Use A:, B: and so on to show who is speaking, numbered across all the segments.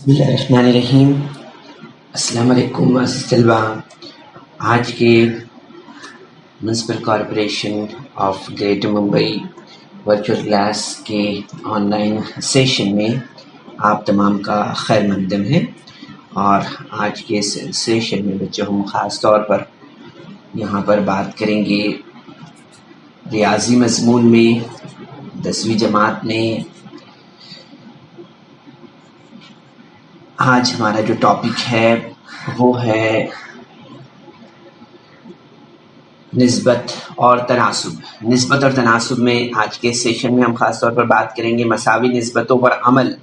A: بسم اللہ الرحمن الرحیم۔ السلام علیکم عزیز طلبہ، آج کے municipal corporation of greater Mumbai virtual class کے آن لائن سیشن میں آپ تمام کا خیر مقدم ہے۔ اور آج کے سیشن میں بچوں ہم خاص طور پر یہاں پر بات کریں گے ریاضی مضمون میں 10ویں جماعت میں۔ آج ہمارا جو ٹاپک ہے وہ ہے نسبت اور تناسب۔ نسبت اور تناسب میں آج کے سیشن میں ہم خاص طور پر بات کریں گے مساوی نسبتوں پر عمل،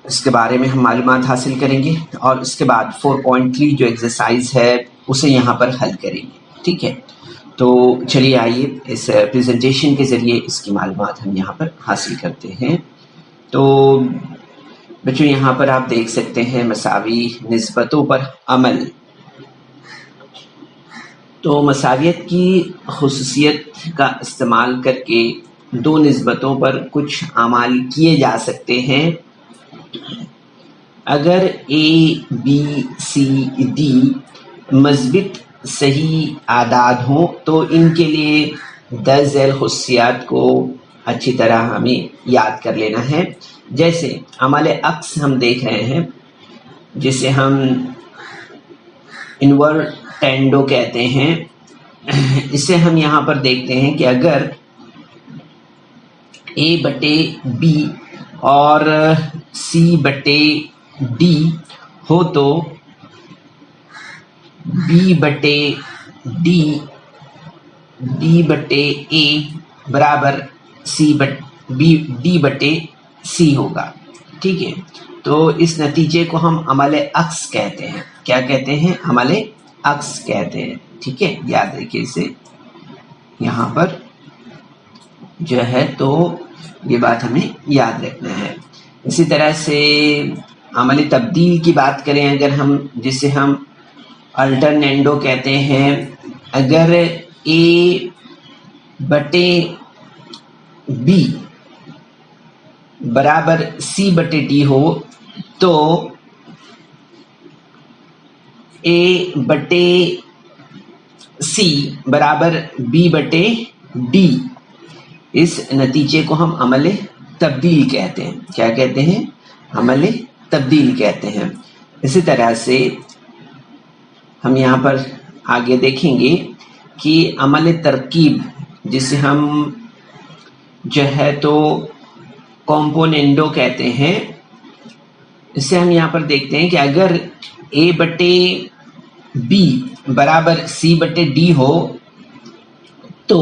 A: اس کے بارے میں ہم معلومات حاصل کریں گے، اور اس کے بعد 4.3 جو ایکسرسائز ہے اسے یہاں پر حل کریں گے۔ ٹھیک ہے، تو چلیے آئیے اس پریزنٹیشن کے ذریعے اس کی معلومات ہم یہاں پر حاصل کرتے ہیں۔ تو بچوں یہاں پر آپ دیکھ سکتے ہیں مساوی نسبتوں پر عمل۔ تو مساویت کی خصوصیت کا استعمال کر کے دو نسبتوں پر کچھ اعمال کیے جا سکتے ہیں۔ اگر اے بی سی ڈی مثبت صحیح اعداد ہوں تو ان کے لیے درج ذیل خصوصیات کو اچھی طرح ہمیں یاد کر لینا ہے۔ جیسے عمل عکس ہم دیکھ رہے ہیں، جسے ہم انورٹینڈو کہتے ہیں۔ اسے ہم یہاں پر دیکھتے ہیں کہ اگر اے بٹے بی اور سی بٹے ڈی ہو تو بی بٹے ڈی، ڈی بٹے اے برابر ڈی بٹے سی ہوگا۔ ٹھیک ہے، تو اس نتیجے کو ہم عمل عکس کہتے ہیں۔ کیا کہتے ہیں؟ عمل عکس کہتے ہیں۔ ٹھیک ہے، یاد رکھیے اسے یہاں پر جو ہے، تو یہ بات ہمیں یاد رکھنا ہے۔ اسی طرح سے عمل تبدیل کی بات کریں اگر ہم، جسے ہم الٹرنینڈو کہتے ہیں، اگر اے بٹے بی برابر سی بٹے ڈی ہو تو اے بٹے سی برابر بی بٹے ڈی، اس نتیجے کو ہم عمل تبدیل کہتے ہیں۔ کیا کہتے ہیں؟ عمل تبدیل کہتے ہیں۔ اسی طرح سے ہم یہاں پر آگے دیکھیں گے کہ عمل ترکیب، جسے ہم جو ہے تو کمپونینڈو کہتے ہیں، اسے ہم یہاں پر دیکھتے ہیں کہ اگر اے بٹے بی برابر سی بٹے ڈی ہو تو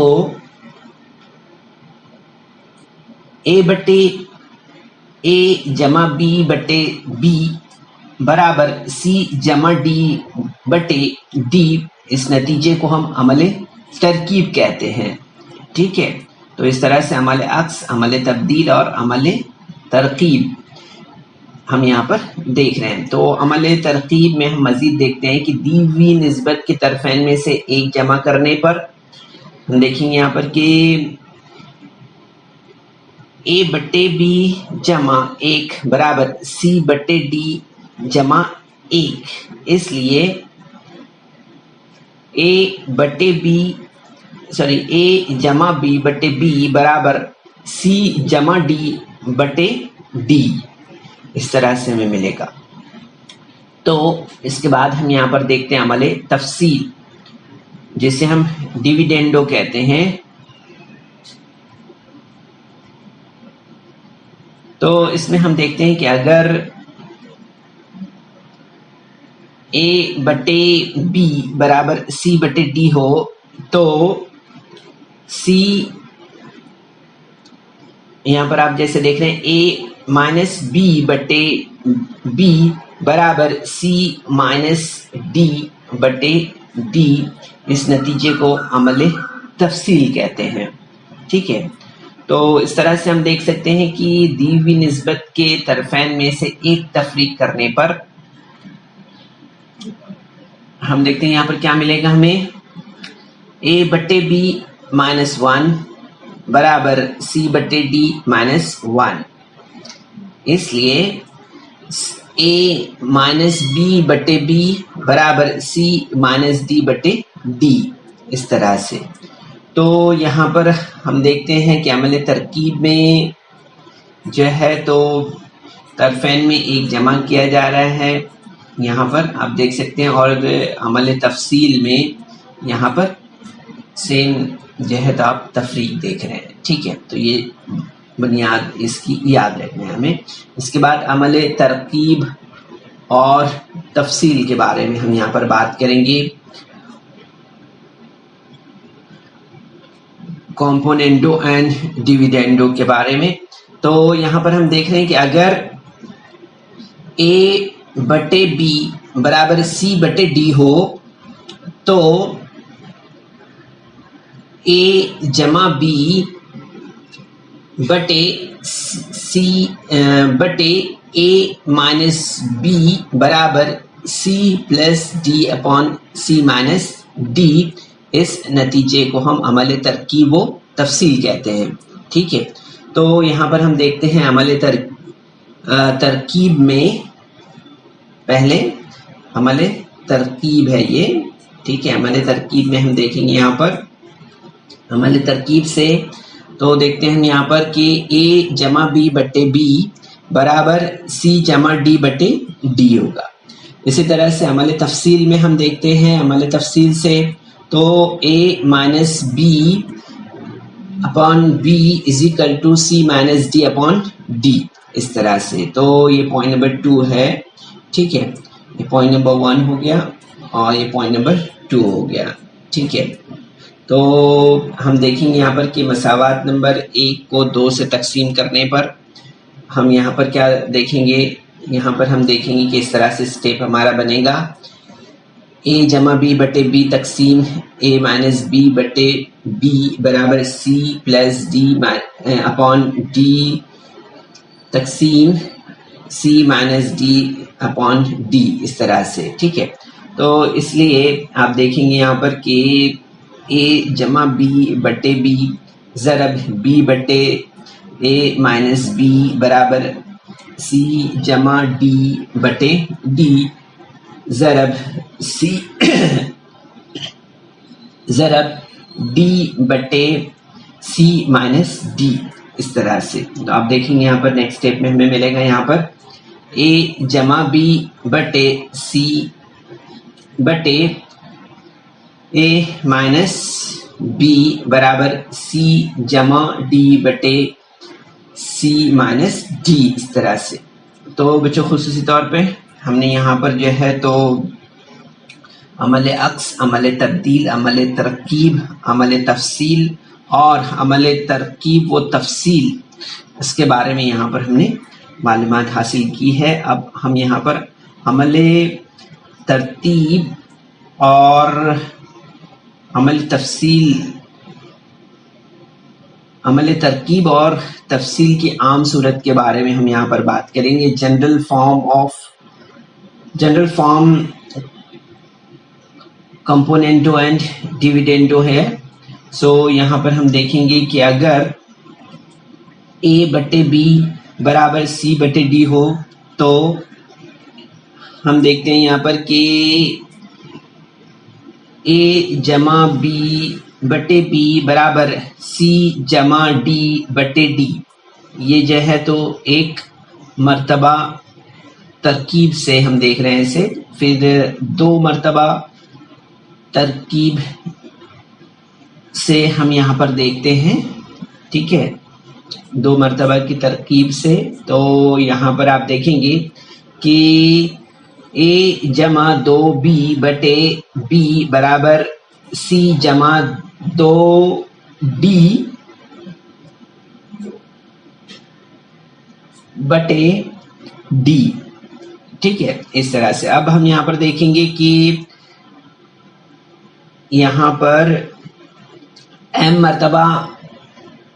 A: اے بٹے اے جمع بی بٹے بی برابر سی جمع ڈی بٹے ڈی، اس نتیجے کو ہم عمل ترکیب کہتے ہیں۔ ٹھیک ہے، تو اس طرح سے عمل عکس، عمل تبدیل اور عمل ترکیب ہم یہاں پر دیکھ رہے ہیں۔ تو عمل ترکیب میں ہم مزید دیکھتے ہیں کہ دی ہوئی نسبت کے طرفین میں سے ایک جمع کرنے پر ہم دیکھیں گے یہاں پر کہ اے بٹے بی جمع ایک برابر سی بٹے ڈی جمع ایک، اس لیے اے جمع بی بٹے بی برابر سی جمع ڈی بٹے ڈی، اس طرح سے ہمیں ملے گا۔ تو اس کے بعد ہم یہاں پر دیکھتے ہیں عمل تفصیل، جسے ہم ڈیویڈینڈو کہتے ہیں۔ تو اس میں ہم دیکھتے ہیں کہ اگر اے بٹے بی برابر سی بٹے ڈی ہو تو سی، یہاں پر آپ جیسے دیکھ رہے ہیں اے مائنس بی بٹے بی برابر سی مائنس ڈی بٹے ڈی، اس نتیجے کو عمل تفصیل کہتے ہیں۔ ٹھیک ہے، تو اس طرح سے ہم دیکھ سکتے ہیں کہ دی ہوئی نسبت کے طرفین میں سے ایک تفریق کرنے پر ہم دیکھتے ہیں یہاں پر کیا ملے گا ہمیں، اے بٹے بی مائنس 1 برابر سی بٹے ڈی مائنس 1، اس لیے اے مائنس بی بٹے بی برابر سی مائنس ڈی بٹے ڈی، اس طرح سے. تو یہاں پر ہم دیکھتے ہیں کہ عمل ترکیب میں جو ہے تو طرفین میں ایک جمع کیا جا رہا ہے یہاں پر آپ دیکھ سکتے ہیں، اور عمل تفصیل میں یہاں پر سیم جو ہے تو آپ تفریق دیکھ رہے ہیں. ٹھیک ہے، تو یہ بنیاد اس کی یاد رکھنا ہے ہمیں. اس کے بعد عمل ترکیب اور تفصیل کے بارے میں ہم یہاں پر بات کریں گے. کمپوننٹو اینڈ ڈیویڈینڈو کے بارے میں. تو یہاں پر ہم دیکھ رہے ہیں کہ اگر اے بٹے بی برابر سی بٹے ڈی ہو تو اے جمع بی بٹے سی بٹے اے مائنس بی برابر سی plus d upon C minus D. اس نتیجے کو ہم عمل ترکیب و تفصیل کہتے ہیں. ٹھیک ہے، تو یہاں پر ہم دیکھتے ہیں عمل ترکیب میں پہلے عمل ترکیب ہے یہ. ٹھیک ہے، عمل ترکیب میں ہم دیکھیں گے یہاں پر عمل ترکیب سے تو دیکھتے ہیں ہم یہاں پر کہ اے جمع بی بٹے بی برابر سی جمع ڈی بٹے ڈی ہوگا. اسی طرح سے عمل تفصیل میں ہم دیکھتے ہیں عمل تفصیل سے تو A minus B upon B is equal to C minus D upon D, اس طرح سے. تو یہ پوائنٹ نمبر 2 ہے. ٹھیک ہے، یہ پوائنٹ نمبر 1 ہو گیا اور یہ پوائنٹ نمبر 2 ہو گیا. ٹھیک ہے، تو ہم دیکھیں گے یہاں پر کہ مساوات نمبر 1 کو 2 سے تقسیم کرنے پر ہم یہاں پر کیا دیکھیں گے. یہاں پر ہم دیکھیں گے کہ اس طرح سے اسٹیپ ہمارا بنے گا. اے جمع بی بٹے بی تقسیم اے مائنس بی بٹے بی برابر سی پلس ڈی اپون ڈی تقسیم c minus D upon D, اس طرح سے. ٹھیک ہے، تو اس لیے آپ دیکھیں گے یہاں پر کہ اے جمع بی بٹے بی ضرب بی بٹے اے مائنس بی برابر سی جمع ڈی بٹے ڈی ضرب سی ضرب ڈی بٹے سی مائنس ڈی، اس طرح سے. تو آپ دیکھیں گے یہاں پر نیکسٹ اسٹیپ میں ہمیں ملے گا یہاں پر اے جمع بی بٹے سی بٹے اے مائنس بی برابر سی جمع ڈی بٹے سی مائنس ڈی، اس طرح سے. تو بچوں خصوصی طور پہ ہم نے یہاں پر جو ہے تو عمل عکس، عمل تبدیل، عمل ترکیب، عمل تفصیل اور عمل ترکیب و تفصیل اس کے بارے میں یہاں پر ہم نے معلومات حاصل کی ہے. اب ہم یہاں پر عمل ترتیب اور عمل ترکیب اور تفصیل کی عام صورت کے بارے میں ہم یہاں پر بات کریں گے. جنرل فارم کمپوننٹو اینڈ ڈیویڈینڈو ہے. سو یہاں پر ہم دیکھیں گے کہ اگر اے بٹے بی برابر سی بٹے ڈی ہو تو ہم دیکھتے ہیں یہاں پر کہ اے جمع بی بٹے بی برابر سی جمع ڈی بٹے ڈی. یہ جو ہے تو ایک مرتبہ ترکیب سے ہم دیکھ رہے ہیں اسے، پھر 2 مرتبہ ترکیب سے ہم یہاں پر دیکھتے ہیں. ٹھیک ہے، 2 مرتبہ کی ترکیب سے تو یہاں پر آپ دیکھیں گے کہ اے جمع 2b بٹے b برابر سی جمع 2d بٹے d. ٹھیک ہے، اس طرح سے. اب ہم یہاں پر دیکھیں گے کہ یہاں پر m مرتبہ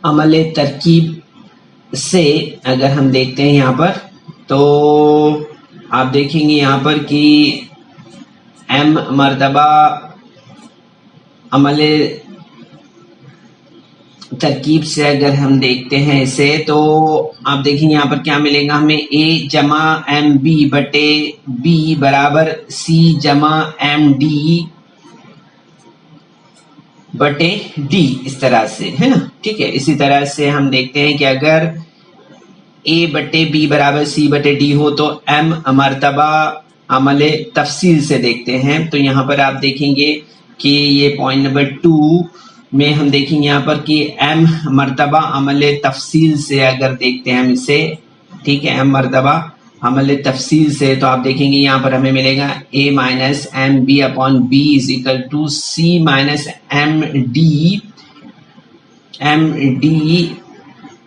A: عمل ترکیب سے اگر ہم دیکھتے ہیں یہاں پر تو آپ دیکھیں گے یہاں پر کہ m مرتبہ عمل ترکیب سے اگر ہم دیکھتے ہیں اسے تو آپ دیکھیں یہاں پر کیا ملے گا ہمیں اے جمع ایم بی بٹے بی برابر سی جمع ایم ڈی بٹے ڈی، اس طرح سے ہے نا. ٹھیک ہے، اسی طرح سے ہم دیکھتے ہیں کہ اگر اے بٹے بی برابر سی بٹے ڈی ہو تو ایم مرتبہ عمل تفصیل سے دیکھتے ہیں. تو یہاں پر آپ دیکھیں گے کہ یہ پوائنٹ نمبر 2 میں ہم دیکھیں گے یہاں پر کہ ایم مرتبہ عمل تفصیل سے اگر دیکھتے ہیں ہم اسے، ٹھیک ہے، ایم مرتبہ عمل تفصیل سے، تو آپ دیکھیں گے یہاں پر ہمیں ملے گا A minus M B upon B is equal to C minus M D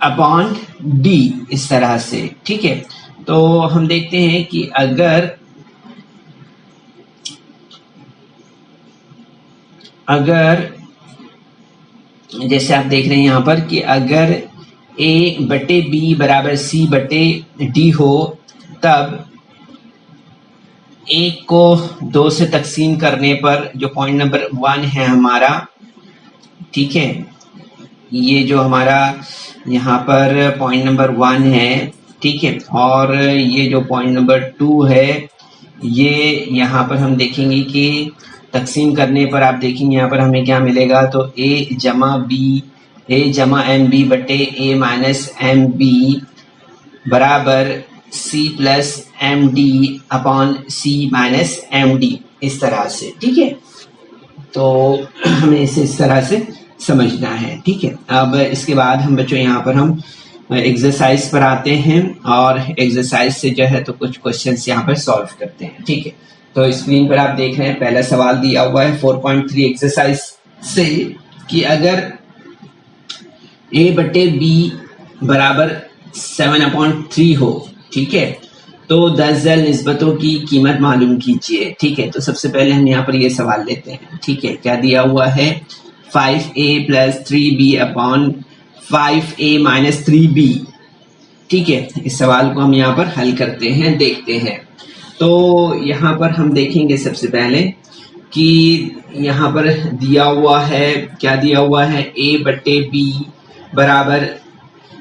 A: upon D, اس طرح سے. ٹھیک ہے، تو ہم دیکھتے ہیں کہ اگر جیسے آپ دیکھ رہے ہیں یہاں پر کہ اگر اے بٹے بی برابر سی بٹے ڈی ہو تب ایک کو 2 سے تقسیم کرنے پر جو پوائنٹ نمبر 1 ہے ہمارا، ٹھیک ہے، یہ جو ہمارا یہاں پر پوائنٹ نمبر 1 ہے، ٹھیک ہے، اور یہ جو پوائنٹ نمبر 2 ہے، یہ یہاں پر ہم دیکھیں گے کہ تقسیم کرنے پر آپ دیکھیں گے یہاں پر ہمیں کیا ملے گا. تو اے جمع ایم بی بٹے اے مائنس ایم بی برابر سی plus M D upon C minus M D, اس طرح سے. ٹھیک ہے، تو ہمیں اسے اس طرح سے سمجھنا ہے. ٹھیک ہے، اب اس کے بعد ہم بچوں یہاں پر ہم ایکسرسائز پر آتے ہیں اور ایکسرسائز سے جو ہے تو کچھ کوشچنس یہاں پر سالو کرتے ہیں. ٹھیک ہے، تو اسکرین پر آپ دیکھ رہے ہیں پہلا سوال دیا ہوا ہے 4.3 ایکسرسائز سے کہ اگر اے بٹے بی برابر 7/3 ہو، ٹھیک ہے، تو 10 ذیل نسبتوں کی قیمت معلوم کیجیے. ٹھیک ہے، تو سب سے پہلے ہم یہاں پر یہ سوال لیتے ہیں. ٹھیک ہے، کیا دیا ہوا ہے 5a + 3b upon 5a - 3b. ٹھیک ہے، اس سوال کو ہم یہاں پر حل کرتے ہیں، دیکھتے ہیں. تو یہاں پر ہم دیکھیں گے سب سے پہلے کہ یہاں پر دیا ہوا ہے، کیا دیا ہوا ہے، a بٹے b برابر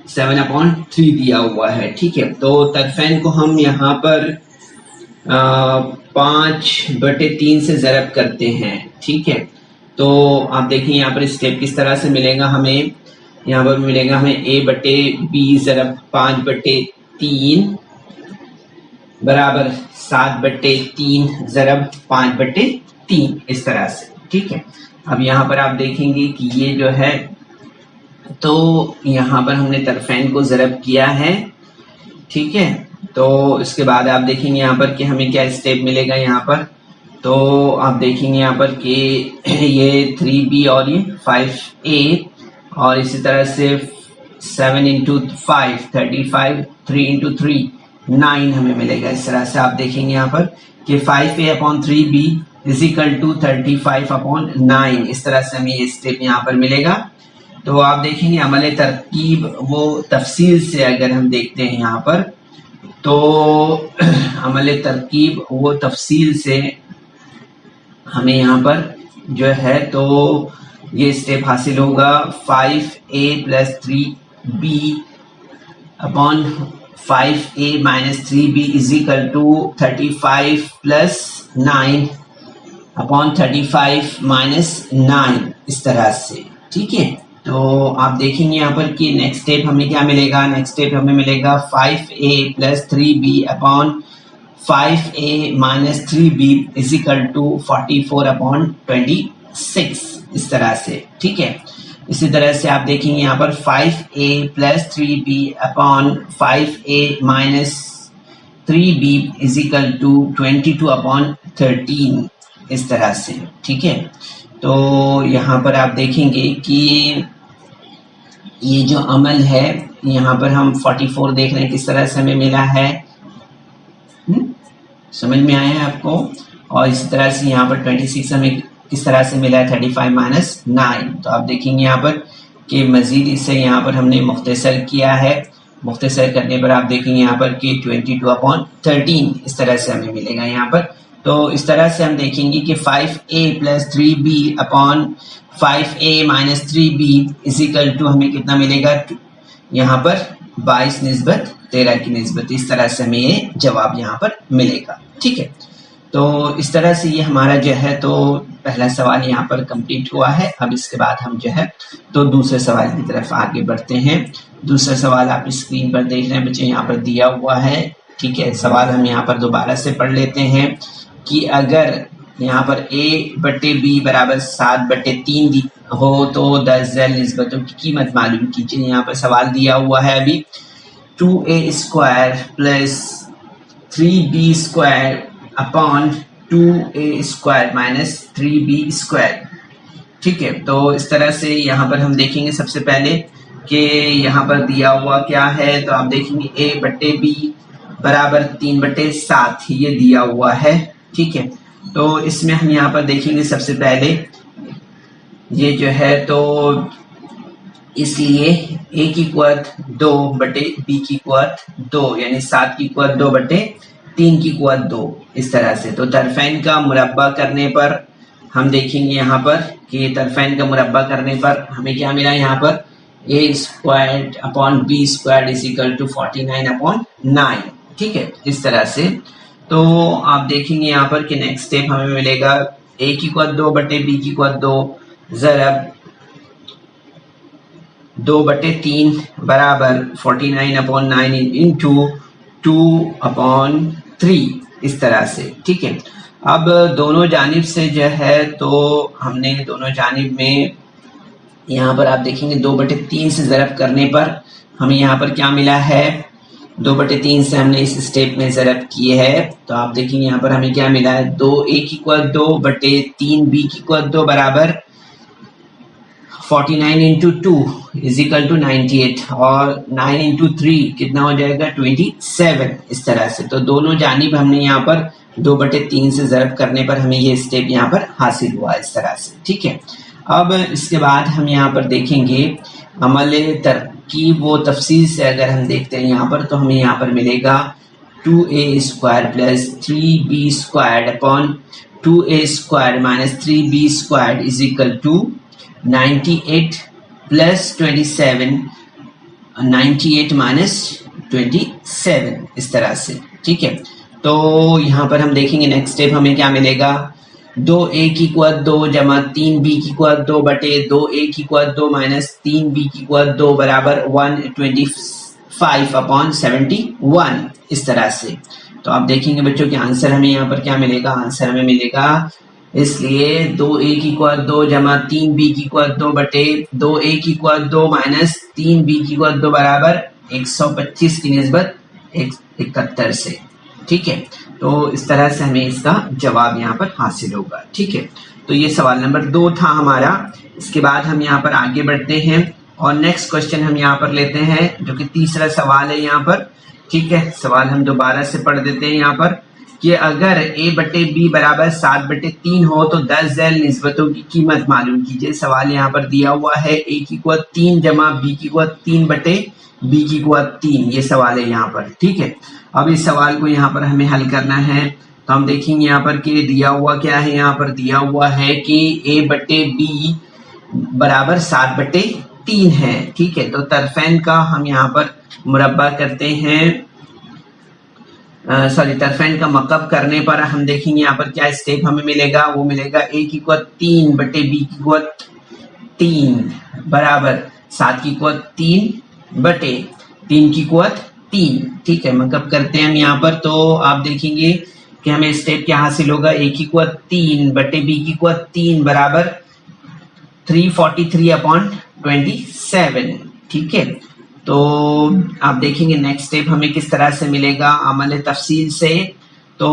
A: 7/3 دیا ہوا ہے. ٹھیک ہے، تو طرفین کو ہم یہاں پر 5/3 سے ضرب کرتے ہیں. ٹھیک ہے، تو آپ دیکھیں یہاں پر اسٹیپ کس طرح سے ملے گا ہمیں. یہاں پر ملے گا ہمیں a بٹے b ضرب 5/3 برابر 7/3 ضرب 5/3، اس طرح سے. ٹھیک ہے، اب یہاں پر آپ دیکھیں گے کہ یہ جو ہے تو یہاں پر ہم نے طرفین کو ضرب کیا ہے. ٹھیک ہے، تو اس کے بعد آپ دیکھیں گے یہاں پر کہ ہمیں کیا اسٹیپ ملے گا یہاں پر. تو آپ دیکھیں گے یہاں پر کہ یہ 3b اور یہ 5a، اور اسی طرح سے 7 × 5 35، 3 × 3 9 ہمیں ملے گا. اس طرح سے آپ دیکھیں گے یہاں پر کہ 5a/3b = 35/9، اس طرح سے ہمیں یہ اسٹیپ یہاں پر ملے گا. تو آپ دیکھیں گے عمل ترکیب وہ تفصیل سے اگر ہم دیکھتے ہیں یہاں پر، تو عمل ترکیب وہ تفصیل سے ہمیں یہاں پر جو ہے تو یہ اسٹیپ حاصل ہوگا 5a + 3b upon 5a - 3b = 35 + 9 upon 35 - 9، اس طرح سے. ٹھیک ہے، تو آپ دیکھیں گے یہاں پر کہ نیکسٹ اسٹیپ ہمیں کیا ملے گا. نیکسٹ اسٹیپ ہمیں ملے گا 5a + 3b upon 5a - 3b = 44/26، اس طرح سے. ٹھیک ہے، اسی طرح سے آپ دیکھیں گے یہاں پر 5a + 3b upon 5a - 3b = 22/13، اس طرح سے. ٹھیک ہے، تو یہاں پر آپ دیکھیں گے کہ یہ جو عمل ہے یہاں پر ہم 44 دیکھ رہے ہیں کس طرح سے ہمیں ملا ہے، سمجھ میں آیا ہے آپ کو. اور اسی طرح سے یہاں پر 26 ہمیں کس طرح سے ملا ہے 35 - 9. تو آپ دیکھیں گے یہاں پر کہ مزید اسے یہاں پر ہم نے مختصر کیا ہے. مختصر کرنے پر آپ دیکھیں گے یہاں پر کہ 22/13، اس طرح سے ہمیں ملے گا یہاں پر تو اس طرح سے ہم دیکھیں گے کہ 5a + 3b upon 5a - 3b is equal to ہمیں کتنا ملے گا یہاں پر 22/13 کی نسبت. اس طرح سے ہمیں یہ جواب یہاں پر ملے گا. ٹھیک ہے, تو اس طرح سے یہ ہمارا جو ہے تو پہلا سوال یہاں پر کمپلیٹ ہوا ہے. اب اس کے بعد ہم جو ہے تو دوسرے سوال کی طرف آگے بڑھتے ہیں. دوسرا سوال آپ اسکرین پر دیکھ رہے ہیں بچے, یہاں پر دیا ہوا ہے. ٹھیک ہے, سوال ہم یہاں پر دوبارہ سے پڑھ لیتے ہیں کہ اگر یہاں پر a/b = 7/3 ہو تو 10 ذیل نسبتوں کی قیمت معلوم کیجیے. یہاں پر سوال دیا ہوا ہے ابھی 2a² + 3b² upon 2a² - 3b². ٹھیک ہے, تو اس طرح سے یہاں پر ہم دیکھیں گے سب سے پہلے کہ یہاں پر دیا ہوا کیا ہے. تو آپ دیکھیں گے a/b = 3/7 یہ دیا ہوا ہے. ٹھیک ہے, تو اس میں ہم یہاں پر دیکھیں گے سب سے پہلے یہ جو ہے تو اس لیے a کی قوت 2/b کی قوت 2 یعنی 7 کی قوت 2/3 کی قوت 2 اس طرح سے. تو طرفین کا مربع کرنے پر ہم دیکھیں گے یہاں پر کہ طرفین کا مربع کرنے پر ہمیں کیا ملا یہاں پر a² اپون b² = 49/9. ٹھیک ہے, اس طرح سے. تو آپ دیکھیں گے یہاں پر کہ نیکسٹ اسٹیپ ہمیں ملے گا a کی قوت 2/b کی قوت 2 ضرب 2/3 برابر 49/9 انٹو 2/3 اس طرح سے. ٹھیک ہے, اب دونوں جانب سے جو ہے تو ہم نے دونوں جانب میں یہاں پر آپ دیکھیں گے 2/3 سے ضرب کرنے پر ہمیں یہاں پر کیا ملا ہے 2/3 سے ہم نے اس اسٹیپ میں ضرب کیے ہے. تو آپ دیکھیں گے یہاں پر ہمیں کیا ملا ہے 2a کی قوت 2/3b کی قوت 2 برابر 49 into 2 is equal to 98 اور 9 into 3 کتنا ہو جائے گا 27 اس طرح سے. تو دونوں جانب ہم نے یہاں پر 2/3 سے ضرب کرنے پر ہمیں یہ اسٹیپ یہاں پر حاصل ہوا اس طرح سے. ٹھیک ہے, اب اس کے بعد ہم یہاں پر دیکھیں گے عمل ترکیب و تفصیل سے اگر ہم دیکھتے ہیں یہاں پر تو ہمیں یہاں پر ملے گا 2a² + 3b² upon 2a² - 3b² is equal to 98 + 27 98 - 27 اس طرح سے. ٹھیک ہے, تو یہاں پر ہم دیکھیں گے نیکسٹ اسٹیپ ہمیں کیا ملے گا 2a کی قوت 2 جمع 3b کی قوت 2/2a کی قوت 2 - 3b کی قوت 2 برابر 125/71 اس طرح سے. تو آپ دیکھیں گے بچوں کہ آنسر ہمیں یہاں پر کیا ملے گا, آنسر ہمیں ملے گا اس لیے 2a کی قوت 2 جمع 3b کی قوت 2/2a کی قوت 2 - 3b کی قوت 2 برابر 125 کی نسبت 71 سے. ٹھیک ہے, تو اس طرح سے ہمیں اس کا جواب یہاں پر حاصل ہوگا. ٹھیک ہے, تو یہ سوال نمبر 2 تھا ہمارا. اس کے بعد ہم یہاں پر آگے بڑھتے ہیں اور نیکسٹ کوشچن ہم یہاں پر لیتے ہیں جو کہ تیسرا سوال ہے یہاں پر. ٹھیک ہے, سوال ہم دوبارہ سے پڑھ دیتے ہیں یہاں پر کہ اگر a/b برابر 7/3 ہو تو 10 ذیل نسبتوں کی قیمت معلوم کیجیے. سوال یہاں پر دیا ہوا ہے a کی قوت 3 جمع b کی قوت 3/b کی قوت 3 یہ سوال ہے یہاں پر. ٹھیک ہے, اب اس سوال کو یہاں پر ہمیں حل کرنا ہے. تو ہم دیکھیں گے یہاں پر کہ دیا ہوا کیا ہے, یہاں پر دیا ہوا ہے کہ a/b برابر 7/3 ہے. ٹھیک ہے, تو طرفین کا ہم یہاں پر مربع کرتے ہیں طرفین کا مکعب کرنے پر ہم دیکھیں گے یہاں پر کیا اسٹیپ ہمیں ملے گا. وہ ملے گا a کی قوت 3/b کی قوت 3 برابر 7 کی قوت 3/3 کی قوت 3. ٹھیک ہے, مکعب کرتے ہیں ہم یہاں پر. تو آپ دیکھیں گے کہ ہمیں اسٹیپ کیا حاصل ہوگا a کی قوت 3/b کی قوت 3 برابر 343/27. ٹھیک ہے, تو آپ دیکھیں گے نیکسٹ اسٹیپ ہمیں کس طرح سے ملے گا عمل تفصیل سے. تو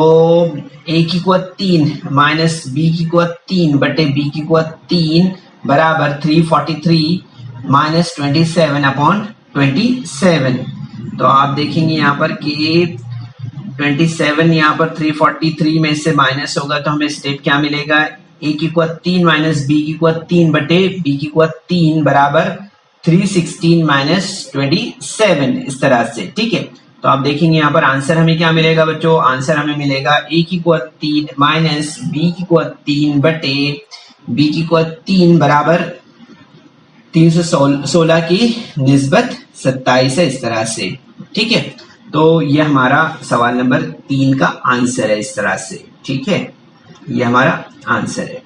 A: a کی قوت 3 مائنس b کی قوت 3/b کی قوت 3 برابر 343 - 27/27. تو آپ دیکھیں گے یہاں پر کہ 27 یہاں پر 343 میں سے مائنس ہوگا تو ہمیں اسٹیپ کیا ملے گا a کی قوت 3 مائنس b کی قوت 3/b کی قوت 3 برابر 316 - 27 اس طرح سے. ٹھیک ہے, तो आप देखेंगे यहाँ पर आंसर हमें क्या मिलेगा बच्चों, आंसर हमें मिलेगा a की कुवत 3 माइनस b की कुवत 3 बटे b की कुवत 3 बराबर 316 की निस्बत 27 है, इस तरह से। ठीक है, तो ये हमारा सवाल नंबर 3 का आंसर है, इस तरह से। ठीक है, ये हमारा आंसर है।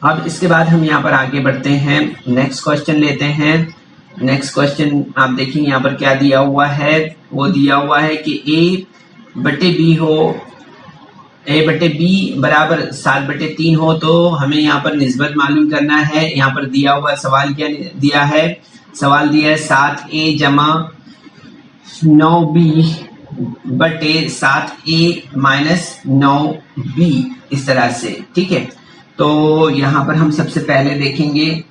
A: अब इसके बाद हम यहाँ पर आगे बढ़ते हैं, नेक्स्ट क्वेश्चन लेते हैं। नेक्स्ट क्वेश्चन आप देखेंगे यहाँ पर क्या दिया हुआ है, वो दिया हुआ है कि a बटे b हो, a बटे b बराबर 7/3 हो, तो हमें यहाँ पर निस्बत मालूम करना है। यहाँ पर दिया हुआ सवाल क्या दिया है, सवाल दिया है 7a जमा 9b बटे 7a माइनस 9b, इस तरह से। ठीक है, तो यहाँ पर हम सबसे पहले देखेंगे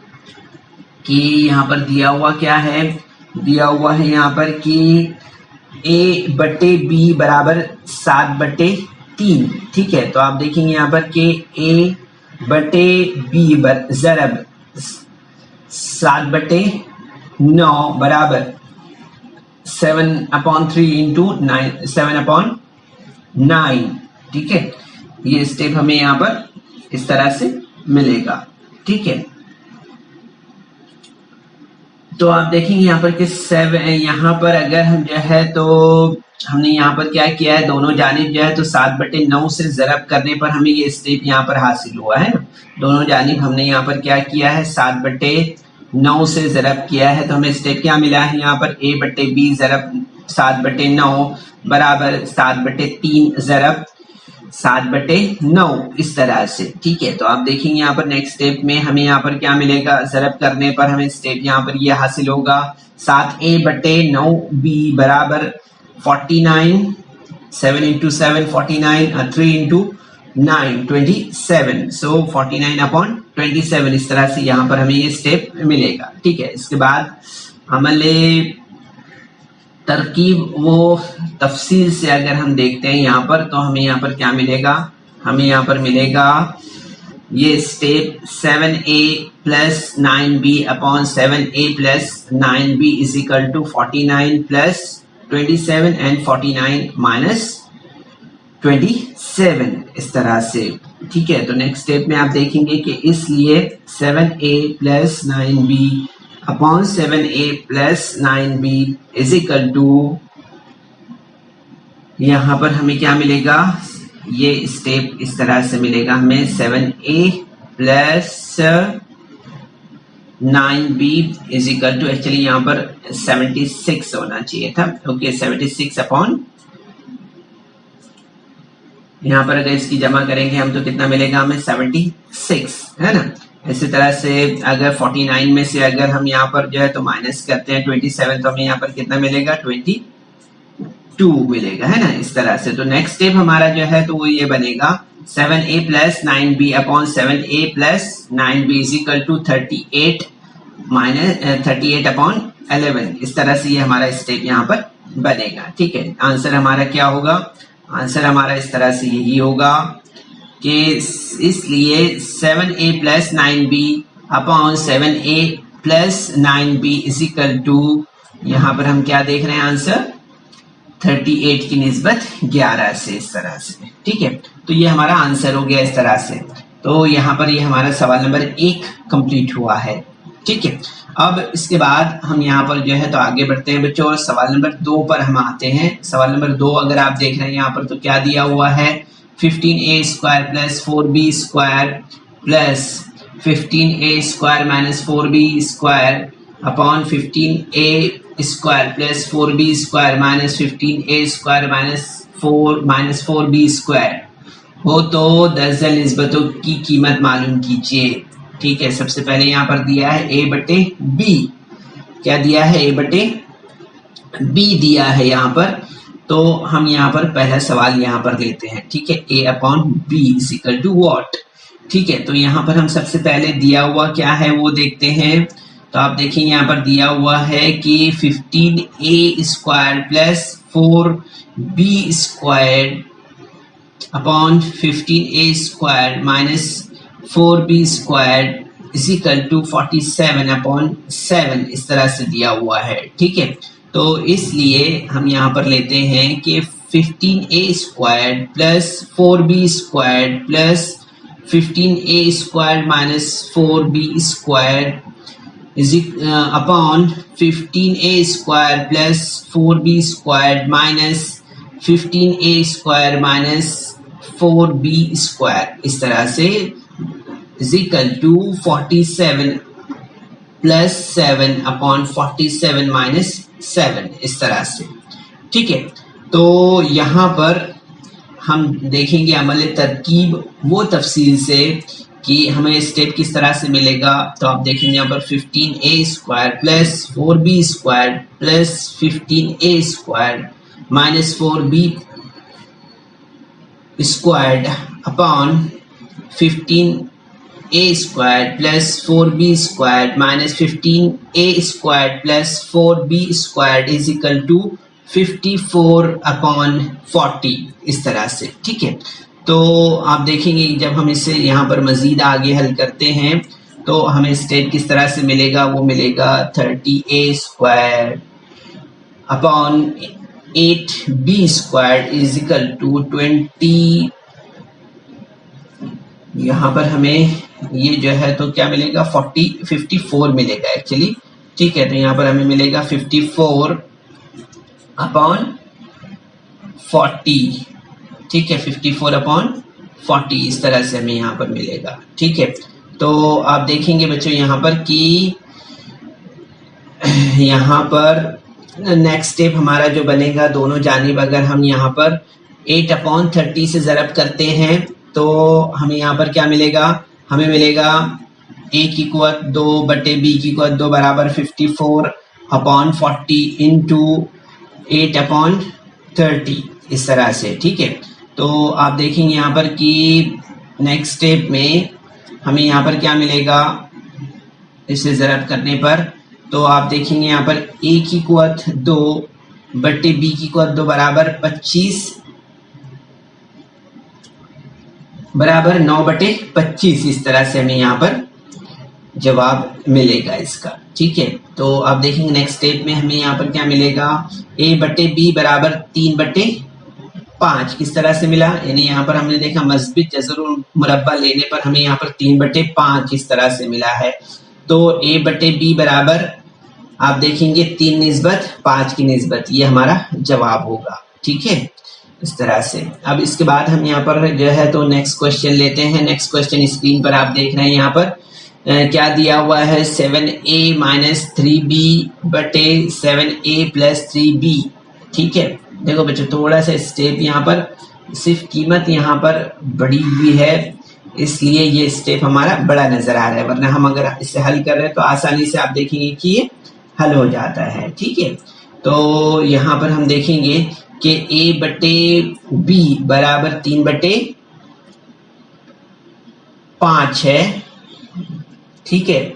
A: कि यहाँ पर दिया हुआ क्या है, दिया हुआ है यहाँ पर कि a बटे b बराबर 7/3। ठीक है, तो आप देखेंगे यहाँ पर कि a बटे b ज़रब 7/9 बराबर 7/3 इंटू 7/9। ठीक है, ये स्टेप हमें यहाँ पर इस तरह से मिलेगा। ठीक है, तो आप देखेंगे यहाँ पर कि 7, यहाँ पर अगर हम जो है तो हमने यहाँ पर क्या किया है, दोनों जानिब जो है तो 7/9 से ज़रब करने पर हमें ये स्टेप यहाँ पर हासिल हुआ है ना। दोनों जानिब हमने यहाँ पर क्या किया है, 7/9 से ज़रब किया है, तो हमें स्टेप क्या मिला है यहाँ पर, a बटे b ज़रब 7/9 बराबर 7/3 ज़रब 7/9, इस तरह से। ठीक है, तो आप देखेंगे यहाँ पर नेक्स्ट स्टेप में हमें यहाँ पर क्या मिलेगा, ज़रब करने पर हमें स्टेप यहाँ पर ये हासिल होगा 7a/9b बराबर 49, 7 इंटू 7 49, 3 इंटू 9 27, सो 49/27, इस तरह से यहाँ पर हमें ये स्टेप मिलेगा। ठीक है, इसके बाद अमले तरकीब वो तफसील से अगर हम देखते हैं यहाँ पर, तो हमें यहाँ पर क्या मिलेगा, हमें यहाँ पर मिलेगा ये step 7a plus 9b upon 7a plus 9b is equal to 49 plus 27 and 49 minus 27, इस तरह से। ठीक है, तो नेक्स्ट स्टेप में आप देखेंगे कि इसलिए 7a plus 9b upon 7a plus 9b is equal to, यहाँ पर हमें क्या मिलेगा, ये स्टेप इस तरह से मिलेगा हमें 7a plus 9b is equal to, actually यहाँ पर 76 होना चाहिए था। ओके, 76 अपॉन, यहाँ पर अगर इसकी जमा करेंगे हम तो कितना मिलेगा हमें, 76, है ना। इसी तरह से अगर 49 में से अगर हम यहाँ पर जो है तो माइनस करते हैं 27, तो हमें यहाँ पर कितना मिलेगा, 22 मिलेगा, है ना, इस तरह से। तो नेक्स्ट स्टेप हमारा जो है तो वो ये बनेगा 7a plus 9b upon 7a plus 9b is equal to 38 minus 38 upon 11, इस तरह से ये हमारा स्टेप यहाँ पर बनेगा। ठीक है, आंसर हमारा क्या होगा, आंसर हमारा इस तरह से यही होगा कि इसलिए 7a plus 9b upon 7a plus 9b is equal to, यहाँ पर हम क्या देख रहे हैं आंसर, 38 की निस्बत 11 से, इस तरह से। ठीक है, तो ये हमारा आंसर हो गया इस तरह से। तो यहाँ पर ये हमारा सवाल नंबर 1 कंप्लीट हुआ है। ठीक है, अब इसके बाद हम यहाँ पर जो है तो आगे बढ़ते हैं बच्चों, और सवाल नंबर 2 पर हम आते हैं। सवाल नंबर 2 अगर आप देख रहे हैं यहाँ पर तो क्या दिया हुआ है, 15a square plus 4b square plus 15a square minus 4b square upon 15a square plus 4b square minus 15a square minus 4b square हो तो दर्जन निस्बतों की कीमत मालूम कीजिए। ठीक है, सबसे पहले यहाँ पर दिया है a बटे b, क्या दिया है, a बटे b दिया है यहाँ पर, तो हम यहाँ पर पहला सवाल यहाँ पर लेते हैं। ठीक है, a upon b is equal to what. ठीक है, तो यहाँ पर हम सबसे पहले दिया हुआ क्या है वो देखते हैं। तो आप देखेंगे यहाँ पर दिया हुआ है कि 15a square plus 4b square upon 15a square minus 4b square is equal to 47/7 इस तरह से दिया हुआ है, ठीक है। तो इसलिए हम यहाँ पर लेते हैं कि 15a² plus 4b² plus 15a² minus 4b² is upon 15a² plus 4b² minus 15a² minus 4b², इस तरह से is equal to 47 plus 7 upon 47 minus 7, इस तरह से, ठीक है। तो यहाँ पर हम देखेंगे अमल तरकीब वो तफसील से कि हमें स्टेप किस तरह से मिलेगा। तो आप देखेंगे यहाँ पर 15a² plus 4b² plus 15a² minus 4b² upon 15a² plus 4b² minus 15a² plus 4b² is equal to 54/40, इस तरह से, ठीक है। तो आप देखेंगे जब हम इसे यहाँ पर मजीद आगे हल करते हैं तो हमें स्टेप किस तरह से मिलेगा, वो मिलेगा 30a² upon 8b² is equal to 20। यहाँ पर हमें ये जो है तो क्या मिलेगा 54 मिलेगा एक्चुअली, ठीक है। तो यहाँ पर हमें मिलेगा 54/40, ठीक है, 54/40 इस तरह से हमें यहाँ पर मिलेगा, ठीक है। तो आप देखेंगे बच्चों यहाँ पर कि यहाँ पर नेक्स्ट स्टेप हमारा जो बनेगा, दोनों जानिब अगर हम यहाँ पर 8/30 से ज़रब करते हैं तो हमें यहाँ पर क्या मिलेगा, हमें मिलेगा a की कुव्वत 2 बटे b की कुव्वत 2 बराबर 54/40 इंटू 8/30 इस तरह से, ठीक है। तो आप देखेंगे यहाँ पर कि नेक्स्ट स्टेप में हमें यहाँ पर क्या मिलेगा इसे ज़रब करने पर। तो आप देखेंगे यहाँ पर a की कुव्वत 2 बटे b की कुव्वत 2 बराबर 25 बराबर 9/25 इस तरह से हमें यहाँ पर जवाब मिलेगा इसका, ठीक है। तो आप देखेंगे नेक्स्ट स्टेप में हमें यहाँ पर क्या मिलेगा, a बटे b बराबर 3/5 किस तरह से मिला, यानी यहाँ पर हमने देखा मस्बित जज़र मुरब्बा लेने पर हमें यहाँ पर 3/5 इस तरह से मिला है। तो a बटे b बराबर आप देखेंगे 3/5 की निस्बत, ये हमारा जवाब होगा, ठीक है, इस तरह से। अब इसके बाद हम यहाँ पर जो है तो नेक्स्ट क्वेश्चन लेते हैं। नेक्स्ट क्वेश्चन स्क्रीन पर आप देख रहे हैं, यहाँ पर क्या दिया हुआ है 7a माइनस 3b बटे 7a प्लस 3b, ठीक है। देखो बच्चों थोड़ा सा स्टेप यहाँ पर सिर्फ कीमत यहाँ पर बड़ी हुई है इसलिए ये स्टेप हमारा बड़ा नजर आ रहा है, वरना हम अगर इसे हल कर रहे हैं तो आसानी से आप देखेंगे कि ये हल हो जाता है, ठीक है। तो यहाँ पर हम देखेंगे कि a बटे b बराबर 3/5 है, ठीक है।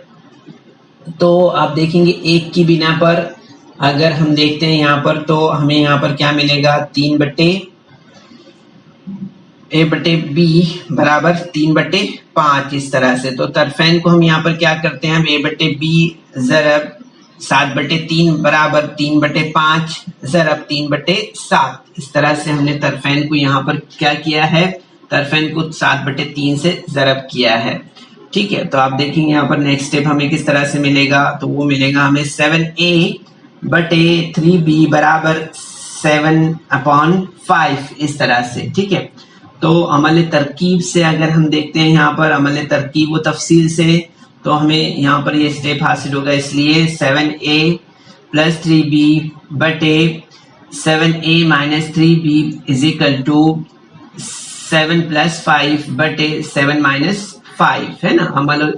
A: तो आप देखेंगे एक की बिना पर अगर हम देखते हैं यहाँ पर तो हमें यहाँ पर क्या मिलेगा 3/a बटे b बराबर 3/5 इस तरह से। तो तरफैन को हम यहाँ पर क्या करते हैं, हम a बटे b ज़रब 7/3 बराबर 3/5 ज़रब 3/7 इस तरह से हमने तरफैन को यहाँ पर क्या किया है, तरफैन को 7/3 से ज़रब किया है, ठीक है। तो आप देखेंगे यहाँ पर नेक्स्ट स्टेप हमें किस तरह से मिलेगा, तो वो मिलेगा हमें 7a बटे 3b बराबर 7/5 इस तरह से, ठीक है। तो अमल तरकीब से अगर हम देखते हैं यहाँ पर अमल तरकीब व तफसील से तो हमें यहाँ पर ये स्टेप हासिल होगा, इसलिए 7a प्लस 3b बटे 7a minus 3b is equal to 7 plus 5 बटे 7 माइनस 5 है ना।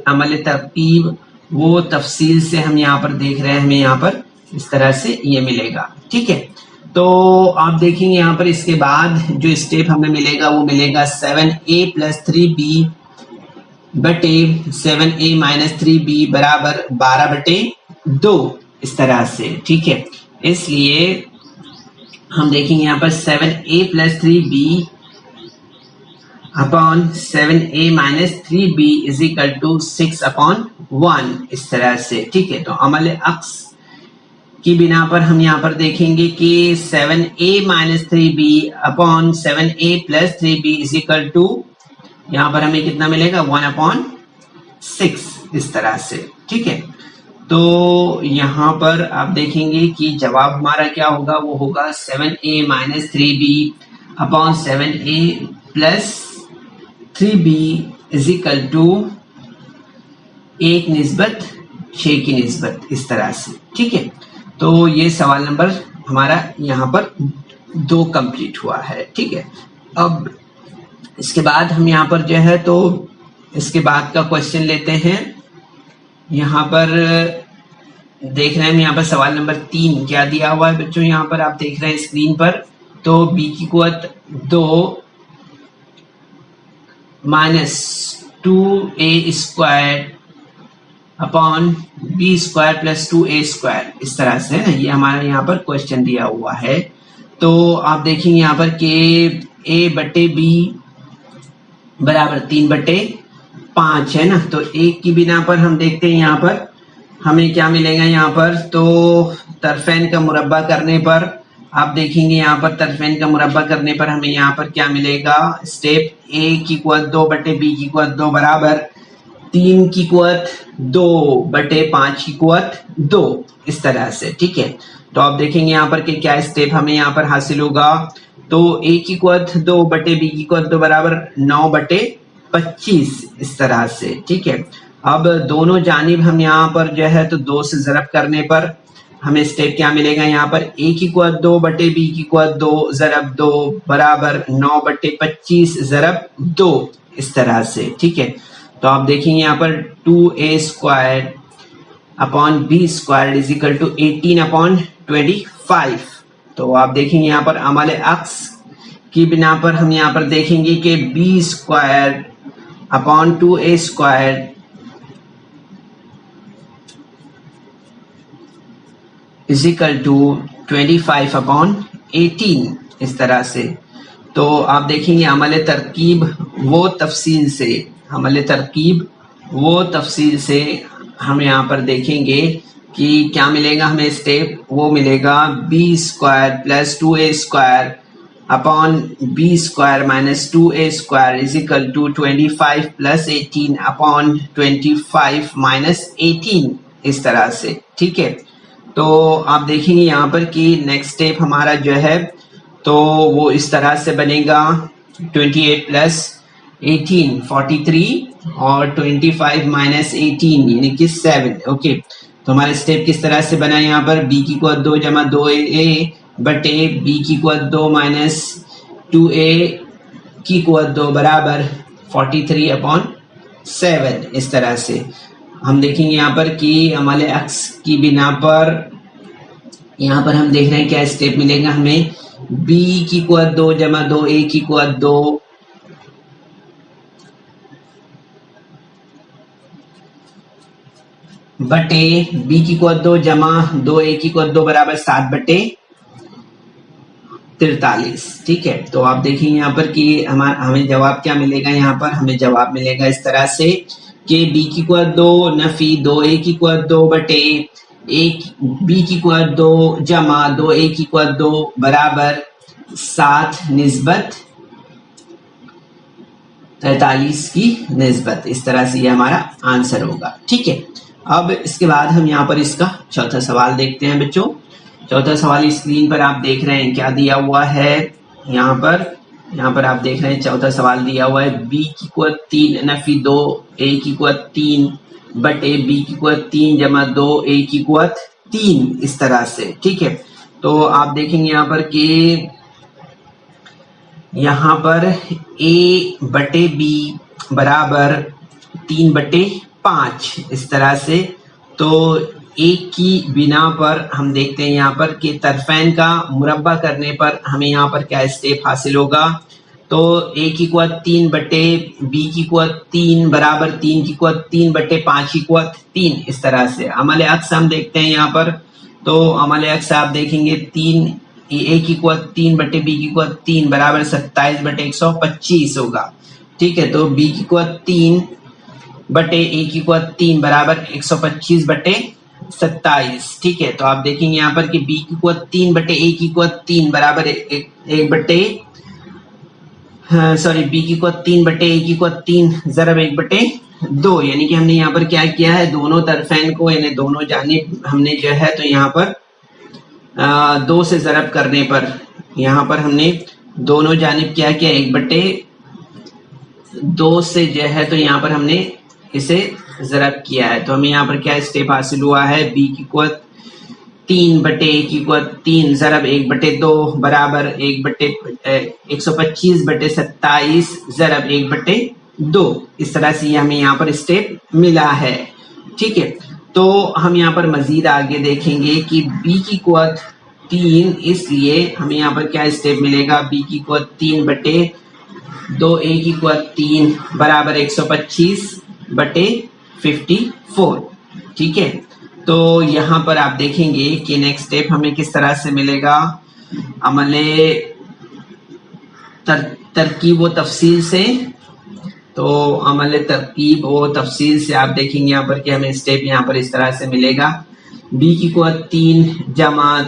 A: अमल तरकीब वो तफसील से हम यहाँ पर देख रहे हैं, हमें यहाँ पर इस तरह से ये मिलेगा, ठीक है। तो आप देखेंगे यहाँ पर इसके बाद जो स्टेप हमें मिलेगा वो मिलेगा 7a प्लस 3b बटे 7a माइनस 3b बराबर 12/2 इस तरह से, ठीक है। इसलिए हम देखेंगे यहाँ पर 7a plus 3b upon 7a minus 3b is equal to 6/1 इस तरह से। ठीक है, तो अमल अक्स की बिना पर हम यहाँ पर देखेंगे कि 7a minus 3b upon 7a plus 3b is equal to, यहाँ पर हमें कितना मिलेगा 1/6 इस तरह से। ठीक है, तो यहाँ पर आप देखेंगे कि जवाब हमारा क्या होगा, वो होगा 7a minus 3b upon 7a plus 3b is equal to 1 निस्बत 6 की निस्बत इस तरह से। ठीक है, तो ये सवाल नंबर हमारा यहाँ पर 2 कंप्लीट हुआ है। ठीक है, अब इसके बाद हम यहाँ पर जो है तो इसके बाद का क्वेश्चन लेते हैं। यहाँ पर देख रहे हैं हम यहाँ पर सवाल नंबर 3 क्या दिया हुआ है बच्चों, यहाँ पर आप देख रहे हैं स्क्रीन पर। तो b की कुवत 2 minus 2a square upon B square plus 2a square इस तरह से है, ये हमारा यहाँ पर क्वेश्चन दिया हुआ है। तो आप देखेंगे यहाँ पर कि a बटे b बराबर 3/5 है ना। तो एक की बिना पर हम देखते हैं यहाँ पर हमें क्या मिलेगा, यहाँ पर तो तरफेन का मुरब्बा करने पर आप देखेंगे यहाँ पर तरफेन का मुरब्बा करने पर हमें यहाँ पर क्या मिलेगा, स्टेप a की कुवत 2/b की कुवत 2 बराबर 3 की कुवत 2/5 की कुवत 2 इस तरह से। ठीक है, तो आप देखेंगे यहाँ पर कि क्या स्टेप हमें यहाँ पर हासिल होगा। तो a की कुवत 2/b की कुवत 2 बराबर 9/25 इस तरह से। ठीक है, अब दोनों जानिब हम यहाँ पर जो है तो 2 से ज़रब करने पर हमें स्टेप क्या मिलेगा, यहाँ पर a की कुवत 2/b की कुवत 2 ज़रब 2 बराबर 9/25 ज़रब 2 इस तरह से। ठीक है, तो आप देखेंगे यहाँ पर 2a square upon b square is equal to 18/25। तो आप देखेंगे यहाँ पर अमल अक्स की बिना पर हम यहाँ पर देखेंगे कि b square upon 2a square is equal to 25/18 इस तरह से। तो आप देखेंगे अमल तरकीब वो तफसील से हम यहाँ पर देखेंगे कि क्या मिलेगा हमें स्टेप, वो मिलेगा b square plus 2a square upon b square minus 2a square is equal to 25 plus 18 upon 25 minus 18 इस तरह से। ठीक है, तो आप देखेंगे यहाँ पर कि नेक्स्ट स्टेप हमारा जो है तो वो इस तरह से बनेगा 28 प्लस 18 43 और 25 माइनस 18 यानी कि 7। ओके, तो हमारा स्टेप किस तरह से बना, यहाँ पर b की कुवत 2 जमा 2a बटे b की कुवत 2 माइनस 2a की कुवत 2 बराबर 43/7 इस तरह से। हम देखेंगे यहाँ पर कि अमल अक्स की बिना पर यहाँ पर हम देख रहे हैं क्या स्टेप मिलेगा हमें, b की कुवत 2 जमा 2a की कुवत 2 बटे b की कुवत 2 जमा 2a की कुवत 2 बराबर 7/43। ठीक है, तो आप देखेंगे यहाँ पर कि हमें जवाब क्या मिलेगा, यहाँ पर हमें जवाब मिलेगा इस तरह से कि b की कुवत 2 नफी 2a की कुवत 2 बटे b की कुवत 2 जमा 2a की कुवत 2 बराबर 7 निस्बत 43 की निस्बत इस तरह से ये हमारा आंसर होगा। ठीक है, अब इसके बाद हम यहाँ पर इसका चौथा सवाल देखते हैं बच्चों। चौथा सवाल स्क्रीन पर आप देख रहे हैं क्या दिया हुआ है, यहाँ पर आप देख रहे हैं चौथा सवाल दिया हुआ है b की कुवत 3 नफी 2 a की कुवत 3 बटे b की कुवत 3 जमा 2 a की कुवत 3 इस तरह से। ठीक है, तो आप देखेंगे यहाँ पर कि यहाँ पर a बटे b बराबर 3/5 इस तरह से। तो एक की बिना पर हम देखते हैं यहाँ पर कि तरफेन का मुरब्बा करने पर हमें यहाँ पर क्या स्टेप हासिल होगा। तो a की कुवत 3 बटे b की कुवत 3 बराबर 3 की कुवत 3/5 की कुवत 3 इस तरह से। अमल अक्स हम देखते हैं यहाँ पर, तो अमल अक्स आप देखेंगे 3 a की कुवत 3 बटे b की कुवत 3 बराबर 27/125 होगा। ठीक है, तो b की कुवत 3 बटे a की कुवत 3 बराबर 125 बटे 27। ठीक है, तो आप देखेंगे यहाँ पर कि b की कुवत 3 बटे a की कुवत 3 बराबर एक बटे सॉरी b की कुवत 3 बटे a की कुवत 3 ज़रब 1/2, यानी कि हमने यहाँ पर क्या किया है, दोनों तरफेन को यानी दोनों जानिब हमने जो है तो यहाँ पर 2 से ज़रब करने पर यहाँ पर हमने दोनों जानिब क्या किया, 1/2 से जो है तो यहाँ पर हमने इसे ज़रब किया है। तो हमें यहाँ पर क्या स्टेप हासिल हुआ है, b की कुवत 3 बटे a की कुवत 3 ज़रब 1/2 बराबर 125 बटे 27 ज़रब 1/2। इस तरह से हमें यहाँ पर स्टेप मिला है। ठीक है, तो हम यहाँ पर मजीद आगे देखेंगे कि b की कुवत 3, इसलिए हमें यहाँ पर क्या स्टेप मिलेगा, b की कुवत 3 बटे 2a की कुवत 3 बराबर 125 बटे 54। ठीक है, तो यहाँ पर आप देखेंगे कि नेक्स्ट स्टेप हमें किस तरह से मिलेगा, अमले तरकीब व तफसील से। तो अमल तरकीब व तफसील से आप देखेंगे यहाँ पर कि हमें स्टेप यहाँ पर इस तरह से मिलेगा, b की कुवत 3 जमा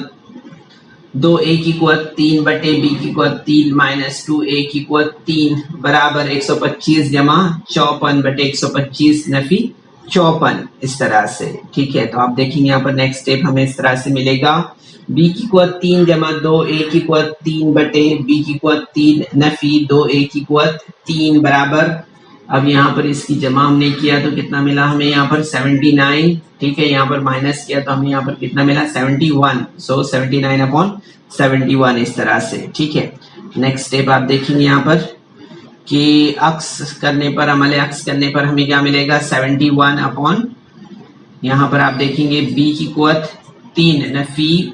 A: 2a की कुवत 3 बटे b की कुवत 3 माइनस 2a की कुवत 3 बराबर 125 जमा 54 बटे 125 नफी 54, इस तरह से। ठीक है, तो आप देखेंगे यहाँ पर नेक्स्ट स्टेप हमें इस तरह से मिलेगा, b की कुवत 3 जमा 2a की कुवत 3 बटे b की कुवत 3 नफी 2a की कुवत 3 बराबर, अब यहाँ पर इसकी जमा हमने किया तो कितना मिला हमें यहाँ पर 79। ठीक है, यहाँ पर माइनस किया तो हमें यहाँ पर कितना मिला 71, सो 79/71 इस तरह से। ठीक है, नेक्स्ट स्टेप आप देखेंगे यहाँ पर कि अक्स करने पर, अमल अक्स करने पर हमें क्या मिलेगा 71 यहाँ पर आप देखेंगे b की कुवत 3 नफी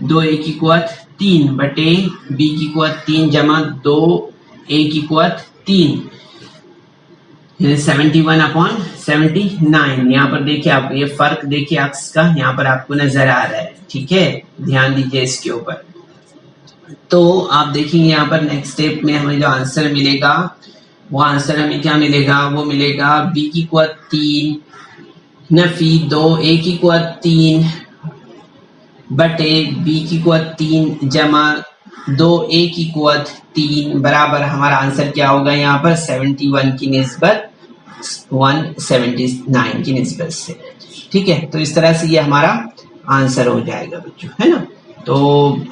A: 2a की कुवत 3 बटे b की कुवत 3 जमा 2a की कुवत 3 71/79। यहाँ पर देखिए आप ये फर्क देखिए अक्स का यहाँ पर आपको नजर आ रहा है। ठीक है, ध्यान दीजिए इसके ऊपर। तो आप देखेंगे यहाँ पर नेक्स्ट स्टेप में हमें जो आंसर मिलेगा, वो आंसर हमें क्या मिलेगा, वो मिलेगा b की कुवत 3 नफी 2a की कुवत 3 बटे b की कुवत 3 जमा 2a की कुवत 3 बराबर, हमारा आंसर क्या होगा यहाँ पर 71 की निस्बत 179 की निस्बत से। ठीक है, तो इस तरह से ये हमारा आंसर हो जाएगा बच्चों, है ना। तो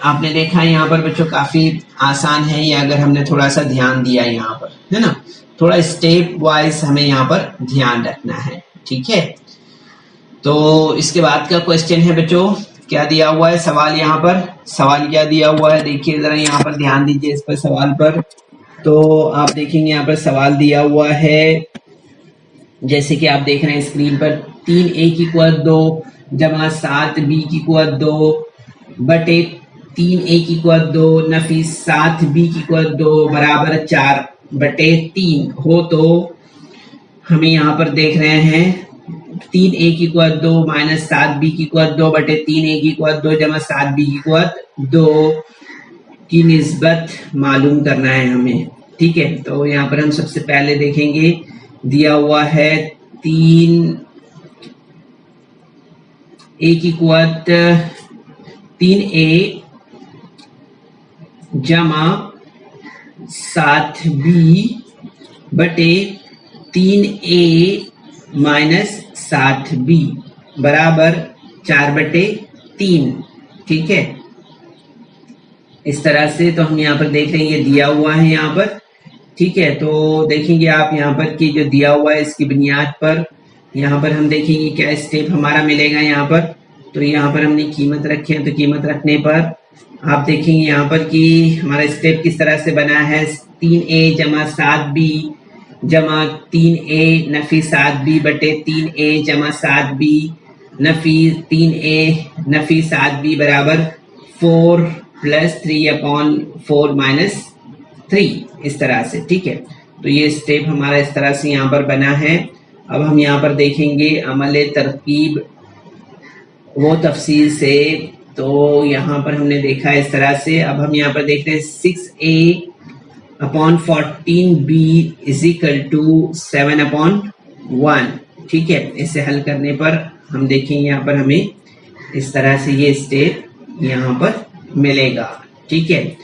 A: आपने देखा है यहाँ पर बच्चों काफी आसान है ये, अगर हमने थोड़ा सा ध्यान दिया यहाँ पर, है ना, थोड़ा स्टेप वाइज हमें यहाँ पर ध्यान रखना है। ठीक है, तो इसके बाद का क्वेश्चन है बच्चों, क्या दिया हुआ है सवाल, यहाँ पर सवाल क्या दिया हुआ है, देखिए जरा यहाँ पर ध्यान दीजिए इस पर सवाल पर। तो आप देखेंगे यहाँ पर सवाल दिया हुआ है, जैसे कि आप देख रहे हैं स्क्रीन पर, 3a की कुवत 2 जमा 7b की कुवत 2 बटे 3a की कुवत 2 नफी 7b की कुवत 2 बराबर 4 बटे 3 हो। तो हमें यहाँ पर देख रहे हैं 3a की कुवत 2 माइनस 7b की कुवत 2 बटे 3a की कुवत 2 जमा 7b की कुवत 2 की निस्बत मालूम करना है हमें। ठीक है, तो यहाँ पर हम सबसे पहले देखेंगे, दिया हुआ है 3a की कुवत 3a जमा 7b बटे 3a माइनस 7b बराबर 4 बटे 3। ठीक है, इस तरह से। तो हम यहाँ पर देख रहे हैं ये दिया हुआ है यहाँ पर। ठीक है, तो देखेंगे आप यहाँ पर कि जो दिया हुआ है इसकी बुनियाद पर यहाँ पर हम देखेंगे क्या स्टेप हमारा मिलेगा यहाँ पर। तो यहाँ पर हमने कीमत रखे हैं, तो कीमत रखने पर आप देखेंगे यहाँ पर कि हमारा स्टेप किस तरह से बना है, 3a जमा 7b जमा 3a नफी 7b बटे 3a जमा 7b Nafi 3a Nafi 7b बराबर 4 प्लस 3/4 माइनस 3, इस तरह से। ठीक है, तो ये स्टेप हमारा इस तरह से यहाँ पर बना है। अब हम यहाँ पर देखेंगे अमल तरकीब वो तफसील से। तो यहाँ पर हमने देखा इस तरह से। अब हम यहाँ पर देख रहे हैं 6a upon 14b is equal to 7/1। ठीक है, इसे हल करने पर हम देखेंगे यहाँ पर हमें इस तरह से ये स्टेप यहाँ पर मिलेगा। ठीक है,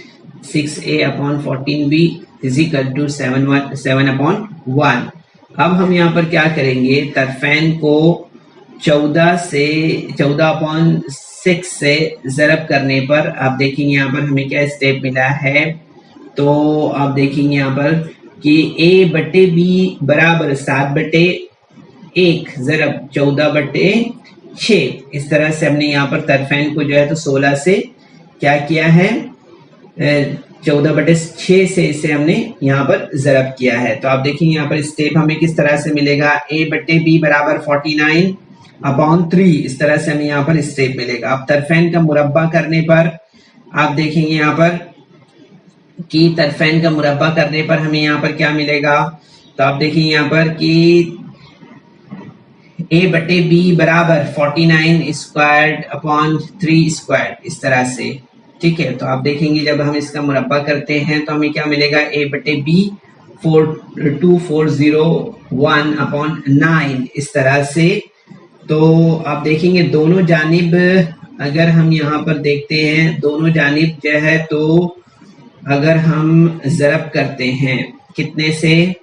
A: 6a/14b इज इक्वल टू 7/1। अब हम यहाँ पर क्या करेंगे, तरफेन को 14/6 से ज़रब करने पर आप देखेंगे यहाँ पर हमें क्या स्टेप मिला है। तो आप देखेंगे यहाँ पर कि a/b बराबर 7/1 ज़रब 14/6। इस तरह से हमने यहाँ पर तरफेन को जो है तो 16 से क्या किया है, 14/6 से इसे हमने यहाँ पर ज़रब किया है। तो आप देखेंगे यहाँ पर स्टेप हमें किस तरह से मिलेगा, a/b बराबर 49/3। इस तरह से हमें यहाँ पर स्टेप मिलेगा। अब तरफेन का मुरब्बा करने पर आप देखेंगे यहाँ पर कि तरफेन का मुरब्बा करने पर हमें यहाँ पर क्या मिलेगा। तो आप देखेंगे यहाँ पर कि a/b बराबर 49² इस तरह से। ठीक है, तो आप देखेंगे जब हम इसका मुरब्बा करते हैं तो हमें क्या मिलेगा, a/b 2401/9 इस तरह से। तो आप देखेंगे दोनों जानिब अगर हम यहाँ पर देखते हैं, दोनों जानिब जो है तो अगर हम ज़रब करते हैं कितने से,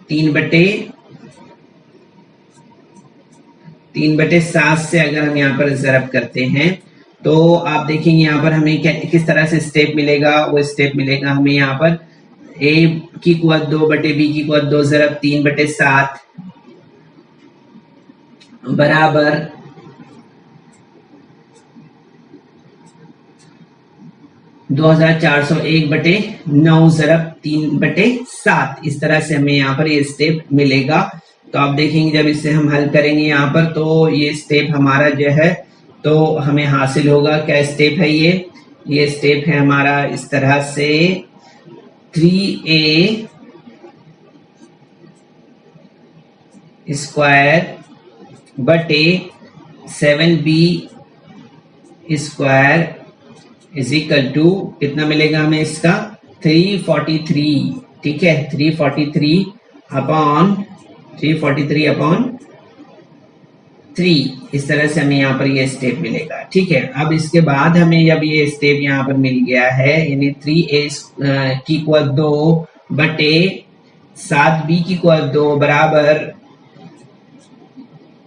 A: 3/7 से अगर हम यहाँ पर ज़रब करते हैं तो आप देखेंगे यहाँ पर हमें क्या किस तरह से स्टेप मिलेगा। वो स्टेप मिलेगा हमें यहाँ पर a की कुव्वत 2/b की कुव्वत 2 ज़रब 3/7 बराबर 2401/9 ज़रब 3/7। इस तरह से हमें यहाँ पर ये स्टेप मिलेगा। तो आप देखेंगे जब इसे हम हल करेंगे यहाँ पर तो ये स्टेप हमारा जो है तो हमें हासिल होगा। क्या स्टेप है ये स्टेप है हमारा इस तरह से 3a² बटे 7b² इज इक्वल टू कितना मिलेगा हमें इसका, 343। ठीक है, 343/3 इस तरह से हमें यहाँ पर ये स्टेप मिलेगा। ठीक है, अब इसके बाद हमें जब ये स्टेप यहाँ पर मिल गया है, यानी 3a की कुव्वत 2 बटे 7b की कुव्वत 2 बराबर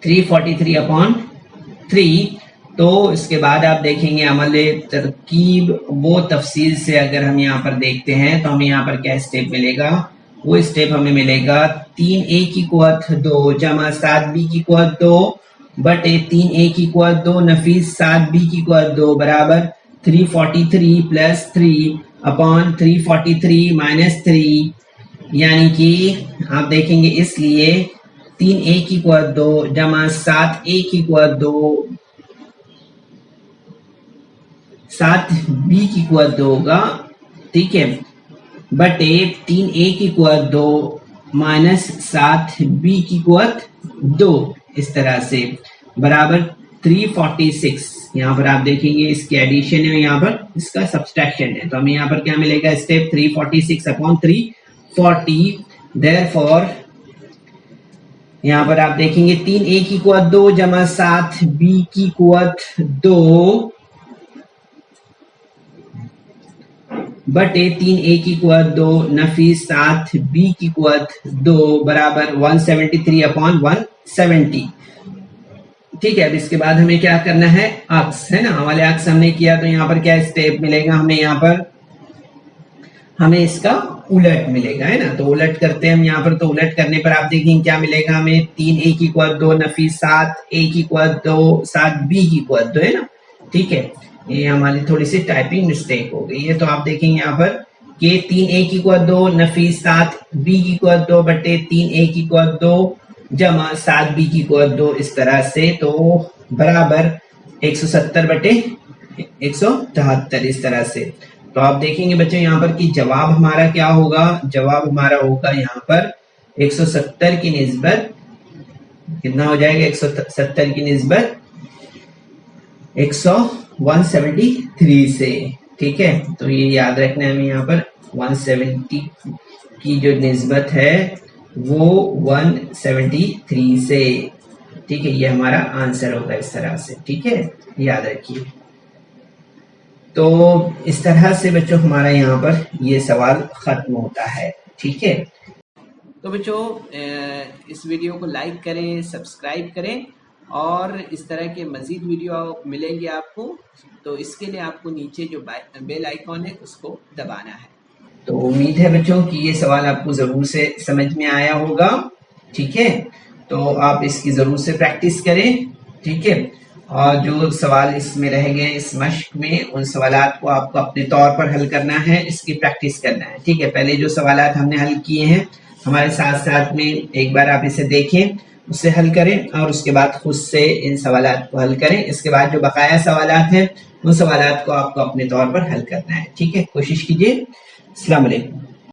A: 343/3। तो इसके बाद आप देखेंगे अमल तरकीब वो तफसील से अगर हम यहाँ पर देखते हैं तो हमें यहाँ पर क्या स्टेप मिलेगा, वो स्टेप हमें मिलेगा 3a की कुव्वत 2 जमा 7b की कुव्वत 2 बटे 3a की कुव्वत 2 नफीस 7b की कुव्वत 2 बराबर 343 + 3/343 - 3, यानी कि आप देखेंगे इसलिए 3a की कुव्वत 2 जमा 7a की कुव्वत 2 7b की कुव्वत 2 होगा। ठीक है, बटे 3a की कुव्वत 2 माइनस 7b की कुव्वत 2 इस तरह से बराबर 346। यहाँ पर आप देखेंगे इसकी एडिशन है, यहाँ पर इसका सब्सट्रैक्शन है। तो हमें यहाँ पर क्या मिलेगा, स्टेप 346/340। देयरफॉर यहाँ पर आप देखेंगे 3a की कुव्वत 2 जमा 7b की कुव्वत 2 बटे 3a की कुव्वत 2 नफीस 7b की कुव्वत 2 बराबर 173/170। ठीक है, अब इसके बाद हमें क्या करना है, अक्स है ना, हमारे अक्स हमने किया तो यहाँ पर क्या स्टेप मिलेगा हमें, यहाँ पर हमें इसका उलट मिलेगा है ना। तो उलट करते हैं हम यहाँ पर, तो उलट करने पर आप देखेंगे क्या मिलेगा हमें, 3a की कुव्वत 2 नफीस 7a की कुव्वत 2 7b की कुव्वत 2 है ना। ठीक है, ये हमारी थोड़ी सी टाइपिंग मिस्टेक हो गई है। तो आप देखेंगे यहाँ पर कि 3a की कुव्वत 2 नफीस 7b की कुव्वत 2 बटे 3a की कुव्वत 2 जमा 7b की कुव्वत 2 इस तरह से, तो बराबर 170/173 इस तरह से। तो आप देखेंगे बच्चों यहाँ पर कि जवाब हमारा क्या होगा, जवाब हमारा होगा यहाँ पर 170 की निस्बत कितना हो जाएगा, 170 की निस्बत 173 से। ठीक है, तो ये याद रखना है हमें यहाँ पर 170 کی جو نسبت ہے وہ 173 سے، ٹھیک ہے، یہ ہمارا آنسر ہوگا اس طرح سے، ٹھیک ہے، یاد رکھیے۔ تو اس طرح سے بچوں ہمارا یہاں پر یہ سوال ختم ہوتا ہے، ٹھیک ہے۔ تو بچوں اس ویڈیو کو لائک کریں، سبسکرائب کریں، اور اس طرح کے مزید ویڈیو ملیں گے آپ کو، تو اس کے لیے آپ کو نیچے جو بیل آئیکن ہے اس کو دبانا ہے۔ تو امید ہے بچوں کہ یہ سوال آپ کو ضرور سے سمجھ میں آیا ہوگا، ٹھیک ہے، تو آپ اس کی ضرور سے پریکٹس کریں، ٹھیک ہے، اور جو سوال اس میں رہ گئے اس مشق میں، ان سوالات کو آپ کو اپنے طور پر حل کرنا ہے، اس کی پریکٹس کرنا ہے، ٹھیک ہے۔ پہلے جو سوالات ہم نے حل کیے ہیں ہمارے ساتھ ساتھ میں ایک بار آپ اسے دیکھیں، اس سے حل کریں، اور اس کے بعد خود سے ان سوالات کو حل کریں۔ اس کے بعد جو بقایا سوالات ہیں ان سوالات کو آپ کو اپنے طور پر حل کرنا ہے، ٹھیک ہے، کوشش کیجیے۔ السلام علیکم۔